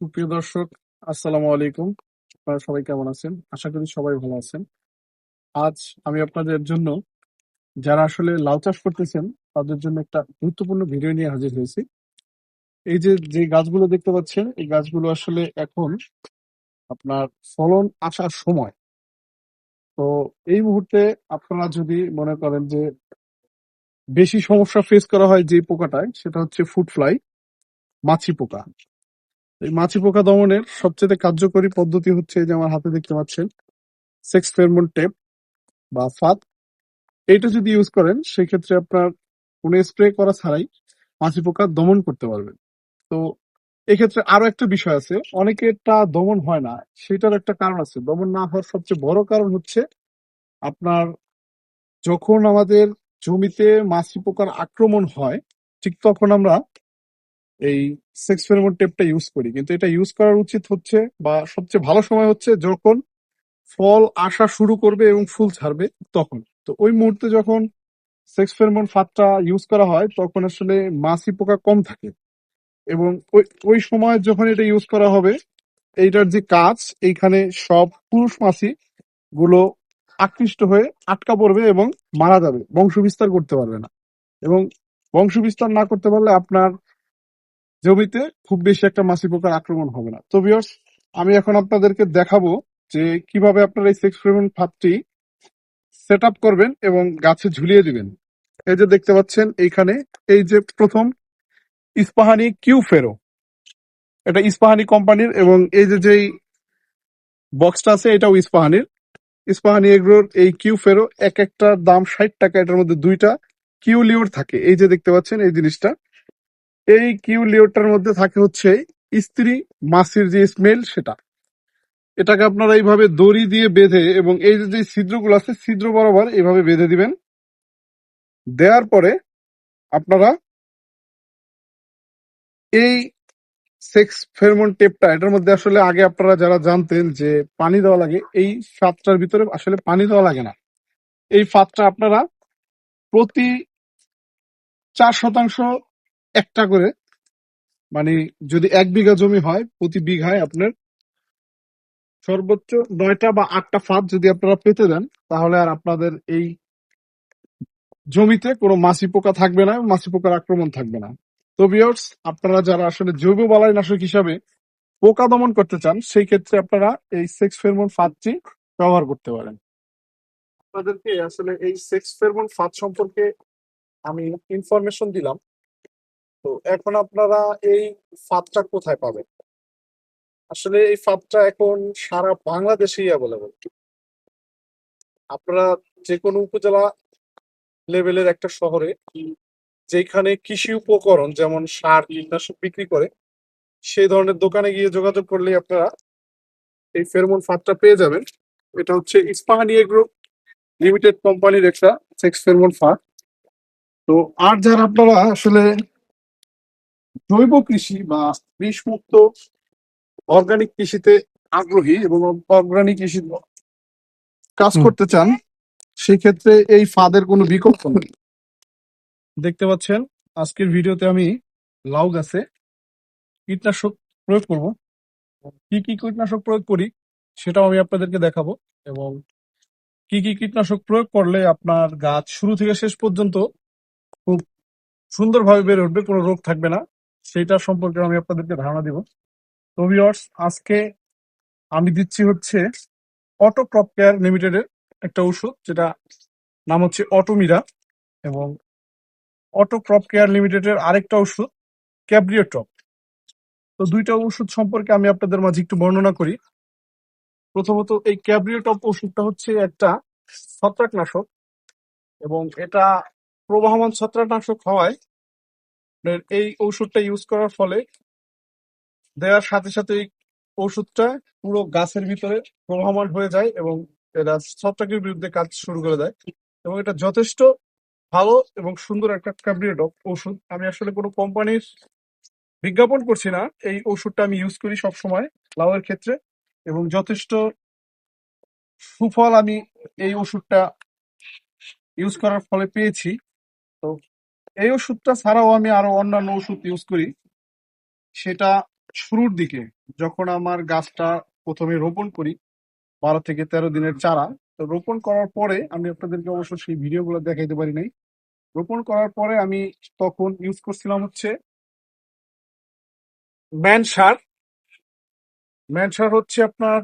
সুপ্রিয় দর্শক, আসসালামু আলাইকুম। আপনারা সবাই কেমন আছেন? আশা করি সবাই ভালো আছেন। আজ আমি আপনাদের জন্য, যারা আসলে লাউ চাষ করতেছেন, তাদের জন্য একটা গুরুত্বপূর্ণ ভিডিও নিয়ে হাজির হয়েছি। এই যে গাছগুলো দেখতে পাচ্ছেন, এই গাছগুলো আসলে এখন আপনার ফলন আসার সময়। তো এই মুহূর্তে আপনারা যদি মনে করেন যে বেশি সমস্যা ফেস করা হয় যে পোকাটায়, সেটা হচ্ছে ফুড ফ্লাই, মাছি পোকা। এই মাছি পোকা দমনের সবচেয়ে কার্যকরী পদ্ধতি হচ্ছে এই যে আমার হাতে দেখতে পাচ্ছেন, সেক্স ফেরোমন টেপ বা ফাঁদ। এইটা যদি ইউজ করেন, সেক্ষেত্রে আপনার কোনো স্প্রে করা ছাড়াই মাছি পোকা দমন করতে পারবেন। তো এক্ষেত্রে আরো একটা বিষয় আছে, অনেকেরটা দমন হয় না। সেটার একটা কারণ আছে। দমন না হওয়ার সবচেয়ে বড় কারণ হচ্ছে আপনার, যখন আমাদের জমিতে মাছি পোকার আক্রমণ হয়, ঠিক তখন আমরা এই সেক্স ফেরোমন টেপটা ইউজ করি। কিন্তু এটা ইউজ করার উচিত হচ্ছে, বা সবচেয়ে ভালো সময় হচ্ছে যখন ফল আসা শুরু করবে এবং ফুল ছাড়বে, তখন। তো ওই মুহূর্তে যখন সেক্স ফেরোমন ফাঁদটা ইউজ করা হয়, তখন আসলে মাছি পোকা কম থাকে। এবং ওই ওই সময় যখন এটা ইউজ করা হবে, এইটার যে কাজ, এইখানে সব পুরুষ মাছি গুলো আকৃষ্ট হয়ে আটকা পড়বে এবং মারা যাবে, বংশ বিস্তার করতে পারবে না। এবং বংশ বিস্তার না করতে পারলে আপনার জমিতে খুব বেশি একটা মাছি পোকার আক্রমণ হবে না। তো ভিউয়ার্স, আমি এখন আপনাদেরকে দেখাবো যে কিভাবে আপনারা এই সেক্স ফেরোমন ফাঁদটি সেট আপ করবেন এবং গাছে ঝুলিয়ে দিবেন। এই যে দেখতে পাচ্ছেন এইখানে, এই যে প্রথম ইস্পাহানি কিউ ফেরো, এটা ইস্পাহানি কোম্পানির। এবং এই যেই বক্সটা আছে, এটাও ইস্পাহানির। ইস্পাহানি এগ্রোর এই কিউ ফেরো এক একটা দাম 60 টাকা। এটার মধ্যে দুইটা কিউ লিওর থাকে। এই যে দেখতে পাচ্ছেন এই জিনিসটা, এই কিউ লিওরটার মধ্যে থাকে হচ্ছে স্ত্রী মাছির যে স্মেল, সেটা। এটাকে আপনারা এইভাবে দড়ি দিয়ে বেঁধে, এবং এই যে ছিদ্রগুলো আছে, ছিদ্র বরাবর এইভাবে বেঁধে দিবেন। দেওয়ার পরে আপনারা এই সেক্স ফেরোমন টেপটা, এটার মধ্যে আসলে আগে আপনারা যারা জানতেন যে পানি দেওয়া লাগে, এই ফাঁদটার ভিতরে আসলে পানি দেওয়া লাগে না। এই ফাঁদটা আপনারা প্রতি 4% একটা করে, মানে যদি 1 বিঘা জমি হয়, প্রতি বিঘায় আপনার সর্বোচ্চ 9টা বা 8টা ফাঁদ যদি আপনারা পেতে দেন, তাহলে আর আপনাদের এই জমিতে কোনো মাছি পোকা থাকবে না, মাছি পোকার আক্রমণ থাকবে না। তো ভিউয়ার্স, আপনারা যারা আসলে জৈব বালাইনাশক হিসাবে পোকা দমন করতে চান, সেই ক্ষেত্রে আপনারা এই সেক্স ফেরোমন ফাঁদটি ব্যবহার করতে পারেন। আপনাদেরকে আসলে এই সেক্স ফেরোমন ফাঁদ সম্পর্কে আমি ইনফরমেশন দিলাম। তো এখন আপনারা এই ফাঁদটা কোথায় পাবেন? আসলে এই ফাঁদটা এখন সারা বাংলাদেশেই অ্যাভেলেবল। আপনারা যে কোনো উপজেলা লেভেলের একটা শহরে, যেখানে কৃষি উপকরণ যেমন সার, কীটনাশক বিক্রি করে, সেই ধরনের দোকানে গিয়ে যোগাযোগ করলেই আপনারা এই ফেরোমন ফাঁদটা পেয়ে যাবেন। এটা হচ্ছে ইস্পাহানি এগ্রো লিমিটেড কোম্পানির একটা সেক্স ফেরোমন ফাঁদ। তো আর যারা আপনারা আসলে জৈব কৃষি বা বিষমুক্ত অর্গানিক কৃষিতে আগ্রহী এবং অর্গানিক কৃষি কাজ করতে চান, সেই ক্ষেত্রে এই ফাঁদের কোনো বিকল্প নেই। দেখতে পাচ্ছেন, আজকের ভিডিওতে আমি লাউ গাছে কীটনাশক প্রয়োগ করব। কি কি কীটনাশক প্রয়োগ করি সেটাও আমি আপনাদেরকে দেখাবো। এবং কি কি কীটনাশক প্রয়োগ করলে আপনার গাছ শুরু থেকে শেষ পর্যন্ত খুব সুন্দরভাবে বেড়ে উঠবে, কোনো রোগ থাকবে না, সেইটা সম্পর্কে আমি আপনাদেরকে ধারণা দিব। তো ভিউয়ার্স, আজকে আমি দিচ্ছি হচ্ছে অটো ক্রপ কেয়ার লিমিটেডের একটা ওষুধ, যেটা নাম হচ্ছে অটোমিরা। এবং অটো ক্রপ কেয়ার লিমিটেডের আরেকটা ওষুধ ক্যাব্রিও টপ। তো দুইটা ওষুধ সম্পর্কে আমি আপনাদের মাঝে একটু বর্ণনা করি। প্রথমত, এই ক্যাব্রিও টপ ওষুধটা হচ্ছে একটা ছত্রাকনাশক, এবং এটা প্রবাহমান ছত্রাকনাশক হওয়ায় এই ওষুধটা ইউজ করার ফলে দেওয়ার সাথে সাথে ওষুধটা পুরো গাছের ভিতরে প্রবাহমান হয়ে যায়, এবং এরা ছত্রাকের বিরুদ্ধে কাজ শুরু করে দেয়। এবং এটা যথেষ্ট ভালো এবং সুন্দর একটা ক্যাব্রিও ওষুধ। আমি আসলে কোনো কোম্পানির বিজ্ঞাপন করছি না, এই ওষুধটা আমি ইউজ করি সব সময় লাউয়ের ক্ষেত্রে, এবং যথেষ্ট সুফল আমি এই ওষুধটা ইউজ করার ফলে পেয়েছি। তো এই ওষুধটা ছাড়াও আমি আরো অন্যান্য ওষুধ ইউজ করি, সেটা শুরুর দিকে যখন আমার গাছটা প্রথমে রোপণ করি 12 থেকে 13 দিনের চারা, তো রোপণ করার পরে আমি আপনাদেরকে অবশ্য সেই ভিডিওগুলো দেখাইতে পারি নাই। রোপণ করার পরে আমি তখন ইউজ করছিলাম হচ্ছে ম্যান সার। ম্যান সার হচ্ছে আপনার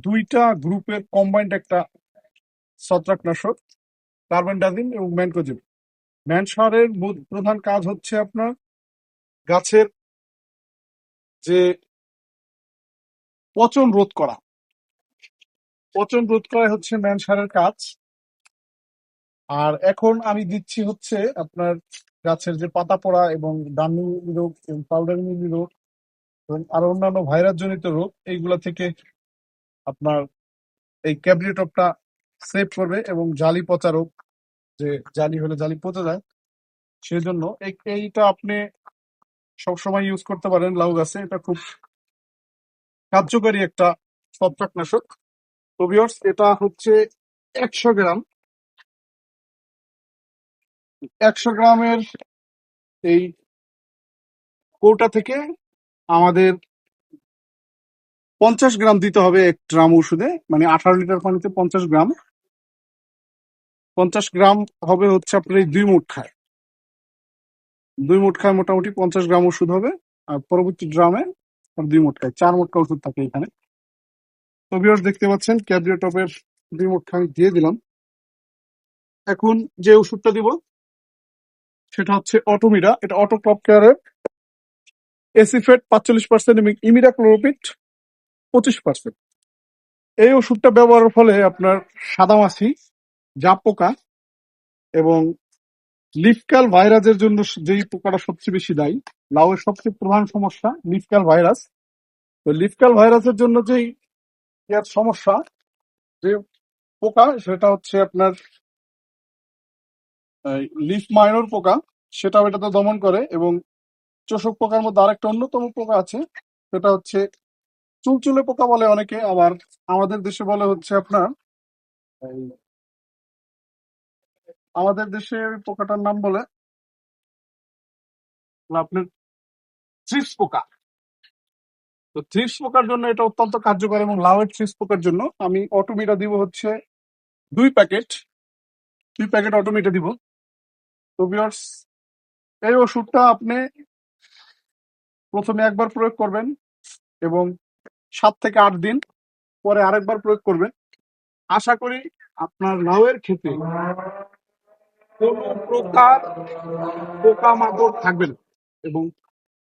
দুইটা গ্রুপের কম্বাইন্ড একটা ছত্রাকনাশক, কার্বনডাজিম এবং ম্যানকোজেব। ম্যান সারের প্রধান কাজ হচ্ছে আপনার গাছের যে পচন রোধ করা। পচন রোধ করা হচ্ছে ম্যান সারের কাজ। আর এখন আমি দিচ্ছি হচ্ছে আপনার গাছের যে পাতা পড়া এবং দামি রোগ এবং পাউডার মিলি রোগ এবং আরো অন্যান্য ভাইরাস জনিত রোগ, এইগুলা থেকে আপনার এই ক্যাবরিটপটা সেভ করবে এবং জালি পচা রোগ, যে জালি হলে জালি পচে যায়, সেই জন্য এইটা আপনি সবসময় ইউজ করতে পারেন লাউ গাছে। এটা খুব কার্যকারী একটা ছত্রাকনাশক। তো ভিউয়ার্স, এটা হচ্ছে 100 গ্রাম। 100 গ্রামের এই কৌটা থেকে আমাদের 50 গ্রাম দিতে হবে এক ড্রাম ওষুধে, মানে 18 লিটার পানিতে 50 গ্রাম। 50 গ্রাম হবে হচ্ছে আপনার এই 2 মুঠ খায়। 2 মুঠ খায় মোটামুটি 50 গ্রাম ওষুধ হবে। আর পরবর্তী ড্রামে 2 মুঠ খায়, 4 মুঠকা ওষুধ থাকে এখানে। তো ভিউয়ার্স, দেখতে পাচ্ছেন ক্যাবরিটপের 2 মুঠ আমি দিয়ে দিলাম। এখন যে ওষুধটা দিব সেটা হচ্ছে অটোমিডা। এটা অটো ক্রপ কেয়ারের এসিফেট 45% এবং ইমিডাক্লোপিড 25%। এই ওষুধটা ব্যবহারের ফলে আপনার সাদামাছি, জাপ পোকা এবং লিফকাল ভাইরাসের জন্য, যেই পোকাটা সবচেয়ে বেশি দায়ী, লাউয়ের সবচেয়ে প্রধান সমস্যা লিফকাল ভাইরাস। তো লিফকাল ভাইরাসের জন্য যেই সমস্যা, যে পোকা, সেটা হচ্ছে আপনার লিফ মাইনর পোকা। সেটাও এটাতে দমন করে। এবং চোষক পোকার মধ্যে আরেকটা অন্যতম পোকা আছে, সেটা হচ্ছে চুলচুলে পোকা বলে অনেকে, আবার আমাদের দেশে বলে হচ্ছে আপনার এই, আমাদের দেশে ওই পোকাটার নাম বলে আপনার থ্রিপস পোকা। তো থ্রিপস পোকার জন্য এটা অত্যন্ত কার্যকর। এবং লাউয়ের থ্রিপস পোকার জন্য আমি অটোমিটা দিব হচ্ছে 2 প্যাকেট। 2 প্যাকেট অটোমিটা দিব। তো ভিউয়ার্স, এই ওষুধটা আপনি প্রথমে একবার প্রয়োগ করবেন এবং 7 থেকে 8 দিন পরে আরেকবার প্রয়োগ করবেন। আশা করি আপনার লাউয়ের ক্ষেতে কোনো প্রকার পোকামাকড় থাকবে না এবং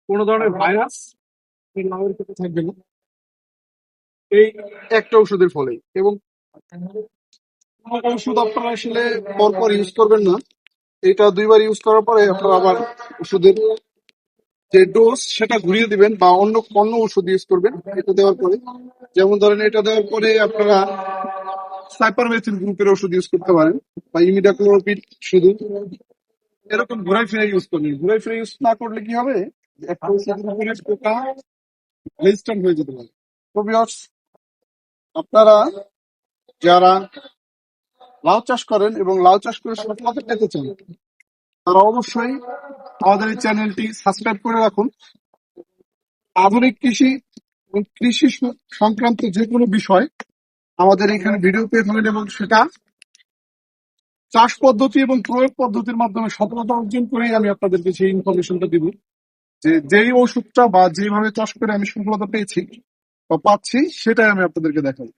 কোনো ধরনের ভাইরাস এই লাউয়ের ক্ষেতে থাকবে না, এই একটা ওষুধের ফলে। এবং কোনো ওষুধ আপনারা আসলে পরপর ইউজ করবেন না। এটা 2বার ইউজ করার পরে আপনারা আবার ওষুধের যে ডোজ সেটা ঘুরিয়ে দিবেন বা অন্য অন্য ওষুধ ইউজ করবেন এটা দেওয়ার পরে। যেমন ধরেন, এটা দেওয়ার পরে আপনারা সাইপারমেথ্রিন গ্রুপের ওষুধ ইউজ করতে পারেন বা ইমিডাক্লোপিড শুধু। এরকম ঘুরাই ফিরে ইউজ করবেন। ঘুরাই ফিরে ইউজ না করলে কি হবে, একটা ওষুধের উপরে পোকা রেজিস্ট্যান্ট হয়ে যেতে পারে। তো ভিউয়ার্স, আপনারা যারা লাউ চাষ করেন এবং লাউ চাষ করে সফলতা পেতে চান, তারা অবশ্যই আমাদের এই চ্যানেলটি সাবস্ক্রাইব করে রাখুন। আধুনিক কৃষি এবং কৃষি সংক্রান্ত যে কোনো বিষয় আমাদের এখানে ভিডিও পেয়ে থাকেন, এবং সেটা চাষ পদ্ধতি এবং প্রয়োগ পদ্ধতির মাধ্যমে সফলতা অর্জন করেই আমি আপনাদেরকে সেই ইনফরমেশনটা দিব, যে যেই ওষুধটা বা যেভাবে চাষ করে আমি সফলতা পেয়েছি বা পাচ্ছি, সেটাই আমি আপনাদেরকে দেখাই।